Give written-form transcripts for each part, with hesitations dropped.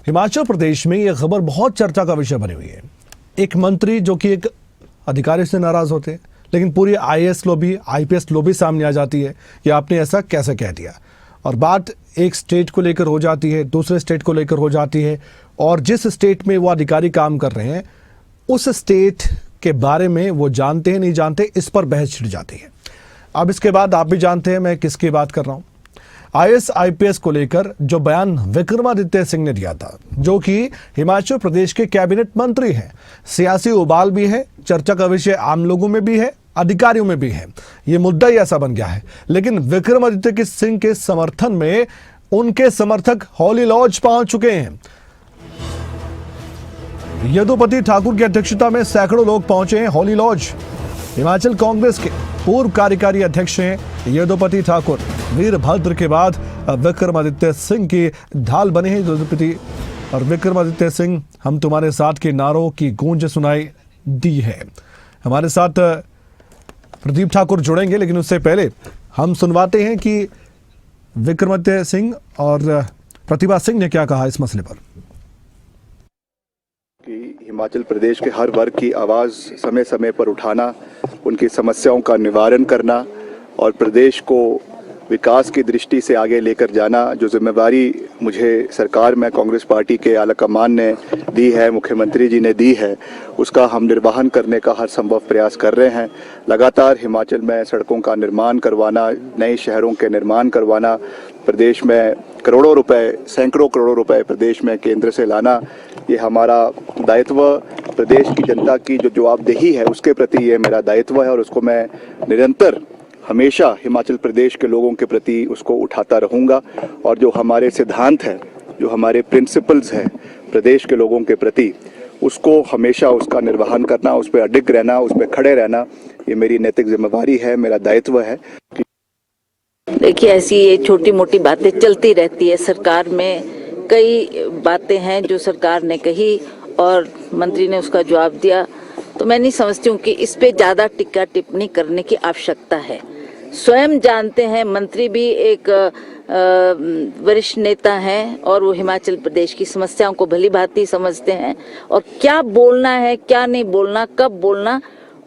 हिमाचल प्रदेश में यह खबर बहुत चर्चा का विषय बनी हुई है। एक मंत्री जो कि एक अधिकारी से नाराज होते हैं, लेकिन पूरी आईएएस लॉबी, आईपीएस लॉबी सामने आ जाती है कि आपने ऐसा कैसे कह दिया। और बात एक स्टेट को लेकर हो जाती है, दूसरे स्टेट को लेकर हो जाती है, और जिस स्टेट में वो अधिकारी काम कर रहे हैं उस स्टेट के बारे में वो जानते हैं नहीं जानते, इस पर बहस छिड़ जाती है। अब इसके बाद आप भी जानते हैं मैं किसकी बात कर रहा हूं। आईएएस आईपीएस को लेकर जो बयान विक्रमादित्य सिंह ने दिया था, जो कि हिमाचल प्रदेश के कैबिनेट मंत्री हैं, सियासी उबाल भी है, चर्चा का विषय आम लोगों में भी है, अधिकारियों में भी है। ये मुद्दा ही ऐसा बन गया है। लेकिन विक्रमादित्य सिंह के समर्थन में उनके समर्थक हॉली लॉज पहुंच चुके हैं। यदुपति ठाकुर की अध्यक्षता में सैकड़ों लोग पहुंचे हैं हॉली लॉज। हिमाचल कांग्रेस के पूर्व कार्यकारी अध्यक्ष हैं यदुपति ठाकुर। वीरभद्र के बाद विक्रमादित्य सिंह की ढाल बने हैं यदुपति, और विक्रमादित्य सिंह हम तुम्हारे साथ के नारों की गूंज सुनाई दी है। हमारे साथ प्रदीप ठाकुर जुड़ेंगे, लेकिन उससे पहले हम सुनवाते हैं कि विक्रमादित्य सिंह और प्रतिभा सिंह ने क्या कहा इस मसले पर। हिमाचल प्रदेश के हर वर्ग की आवाज़ समय समय पर उठाना, उनकी समस्याओं का निवारण करना और प्रदेश को विकास की दृष्टि से आगे लेकर जाना, जो जिम्मेदारी मुझे सरकार में कांग्रेस पार्टी के आलाकमान ने दी है, मुख्यमंत्री जी ने दी है, उसका हम निर्वहन करने का हर संभव प्रयास कर रहे हैं। लगातार हिमाचल में सड़कों का निर्माण करवाना, नए शहरों के निर्माण करवाना, प्रदेश में करोड़ों रुपए, सैकड़ों करोड़ों रुपए प्रदेश में केंद्र से लाना, ये हमारा दायित्व, प्रदेश की जनता की जो जवाबदेही है उसके प्रति ये मेरा दायित्व है, और उसको मैं निरंतर हमेशा हिमाचल प्रदेश के लोगों के प्रति उसको उठाता रहूँगा। और जो हमारे सिद्धांत हैं, जो हमारे प्रिंसिपल्स हैं प्रदेश के लोगों के प्रति, उसको हमेशा उसका निर्वहन करना, उस पर अडिग रहना, उस पर खड़े रहना, ये मेरी नैतिक जिम्मेवारी है, मेरा दायित्व है। देखिए, ऐसी ये छोटी मोटी बातें चलती रहती है। सरकार में कई बातें हैं जो सरकार ने कही और मंत्री ने उसका जवाब दिया, तो मैं नहीं समझती हूँ कि इस पे ज़्यादा टिक्का टिप्पणी करने की आवश्यकता है। स्वयं जानते हैं, मंत्री भी एक वरिष्ठ नेता हैं और वो हिमाचल प्रदेश की समस्याओं को भली भांति समझते हैं, और क्या बोलना है, क्या नहीं बोलना, कब बोलना,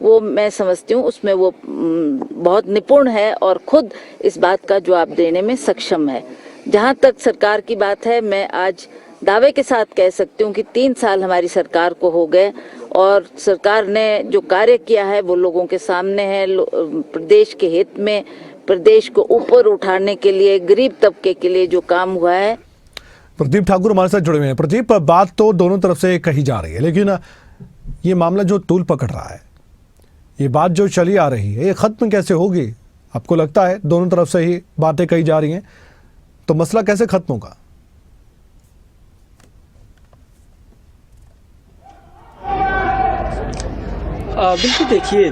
वो मैं समझती हूँ उसमें वो बहुत निपुण है और खुद इस बात का जवाब देने में सक्षम है। जहाँ तक सरकार की बात है, मैं आज दावे के साथ कह सकती हूँ कि 3 साल हमारी सरकार को हो गए, और सरकार ने जो कार्य किया है वो लोगों के सामने है। प्रदेश के हित में, प्रदेश को ऊपर उठाने के लिए, गरीब तबके के लिए जो काम हुआ है। प्रदीप ठाकुर हमारे साथ जुड़े हुए हैं। प्रदीप, बात तो दोनों तरफ से कही जा रही है, लेकिन ये मामला जो तूल पकड़ रहा है, ये बात जो चली आ रही है, ये खत्म कैसे होगी? आपको लगता है दोनों तरफ से ही बातें कही जा रही हैं, तो मसला कैसे खत्म होगा? बिल्कुल, देखिए,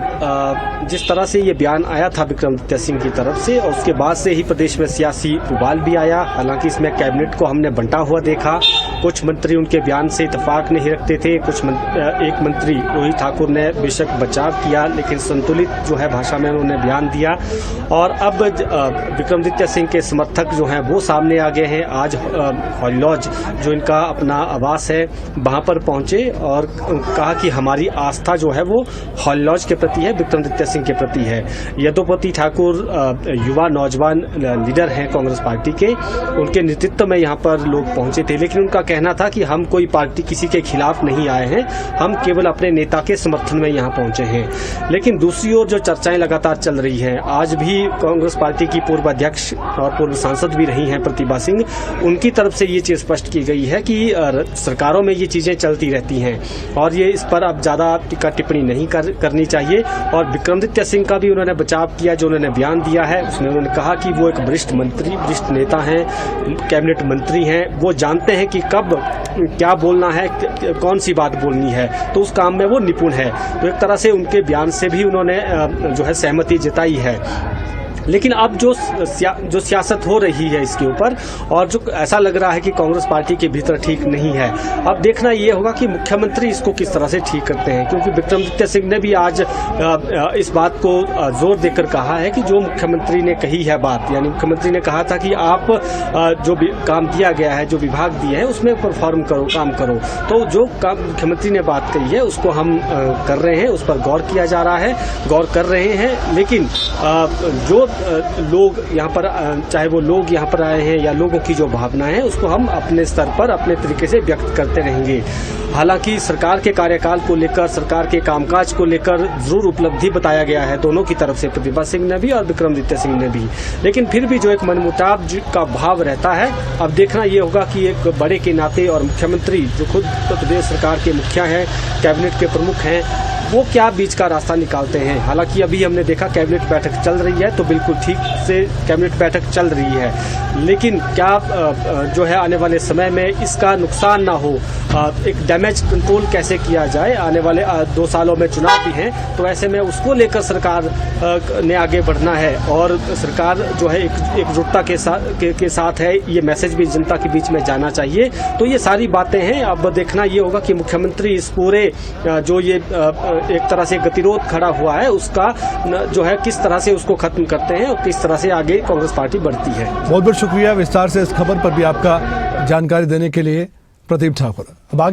जिस तरह से ये बयान आया था विक्रमादित्य सिंह की तरफ से, और उसके बाद से ही प्रदेश में सियासी उबाल भी आया। हालांकि इसमें कैबिनेट को हमने बंटा हुआ देखा। कुछ मंत्री उनके बयान से इत्तेफाक नहीं रखते थे, एक मंत्री रोहित ठाकुर ने बेशक बचाव किया, लेकिन संतुलित जो है भाषा में उन्होंने बयान दिया। और अब विक्रमादित्य सिंह के समर्थक जो हैं वो सामने आ गए हैं। आज हॉली लॉज जो इनका अपना आवास है, वहाँ पर पहुँचे और कहा कि हमारी आस्था जो है वो हॉली लॉज के प्रति है, विक्रमादित्य सिंह के प्रति है। यदुपति ठाकुर युवा नौजवान लीडर हैं कांग्रेस पार्टी के, उनके नेतृत्व में यहाँ पर लोग पहुंचे थे, लेकिन उनका कहना था कि हम कोई पार्टी किसी के खिलाफ नहीं आए हैं, हम केवल अपने नेता के समर्थन में यहाँ पहुंचे हैं। लेकिन दूसरी ओर जो चर्चाएं लगातार चल रही हैं, आज भी कांग्रेस पार्टी की पूर्व अध्यक्ष और पूर्व सांसद भी रही हैं प्रतिभा सिंह, उनकी तरफ से ये चीज स्पष्ट की गई है कि सरकारों में ये चीजें चलती रहती हैं और ये इस पर अब ज्यादा टिक्का टिप्पणी नहीं करनी चाहिए। और विक्रमादित्य सिंह का भी उन्होंने बचाव किया, जो उन्होंने बयान दिया है उसमें उन्होंने कहा कि वो एक वरिष्ठ नेता हैं, कैबिनेट मंत्री हैं, वो जानते हैं कि कब क्या बोलना है, कौन सी बात बोलनी है, तो उस काम में वो निपुण है। तो एक तरह से उनके बयान से भी उन्होंने जो है सहमति जताई है। लेकिन अब जो सियासत हो रही है इसके ऊपर, और जो ऐसा लग रहा है कि कांग्रेस पार्टी के भीतर ठीक नहीं है, अब देखना ये होगा कि मुख्यमंत्री इसको किस तरह से ठीक करते हैं। क्योंकि विक्रमादित्य सिंह ने भी आज इस बात को जोर देकर कहा है कि जो मुख्यमंत्री ने कही है बात, यानी मुख्यमंत्री ने कहा था कि आप जो भी काम दिया गया है, जो विभाग दिए हैं, उसमें परफॉर्म करो, काम करो। तो जो काम मुख्यमंत्री ने बात कही है उसको हम कर रहे हैं, उस पर गौर किया जा रहा है, गौर कर रहे हैं। लेकिन जो लोग यहाँ पर, चाहे वो लोग यहाँ पर आए हैं या लोगों की जो भावना है, उसको हम अपने स्तर पर अपने तरीके से व्यक्त करते रहेंगे। हालांकि सरकार के कार्यकाल को लेकर, सरकार के कामकाज को लेकर जरूर उपलब्धि बताया गया है दोनों की तरफ से, प्रतिभा सिंह ने भी और विक्रमादित्य सिंह ने भी, लेकिन फिर भी जो एक मनमुटाव का भाव रहता है। अब देखना ये होगा कि एक बड़े के नाते और मुख्यमंत्री जो खुद प्रदेश सरकार के मुखिया हैं, कैबिनेट के प्रमुख हैं, वो क्या बीच का रास्ता निकालते हैं। हालांकि अभी हमने देखा कैबिनेट बैठक चल रही है, तो बिल्कुल ठीक से कैबिनेट बैठक चल रही है, लेकिन क्या जो है आने वाले समय में इसका नुकसान ना हो, एक डैमेज कंट्रोल कैसे किया जाए। आने वाले 2 सालों में चुनाव भी हैं, तो ऐसे में उसको लेकर सरकार ने आगे बढ़ना है, और सरकार जो है एकजुटता के साथ है, ये मैसेज भी जनता के बीच में जाना चाहिए। तो ये सारी बातें हैं। अब देखना ये होगा कि मुख्यमंत्री इस पूरे जो ये एक तरह से गतिरोध खड़ा हुआ है, उसका जो है किस तरह से उसको खत्म करते हैं और किस तरह से आगे कांग्रेस पार्टी बढ़ती है। बहुत बहुत शुक्रिया विस्तार से इस खबर पर भी आपका जानकारी देने के लिए प्रदीप ठाकुर। अब आगे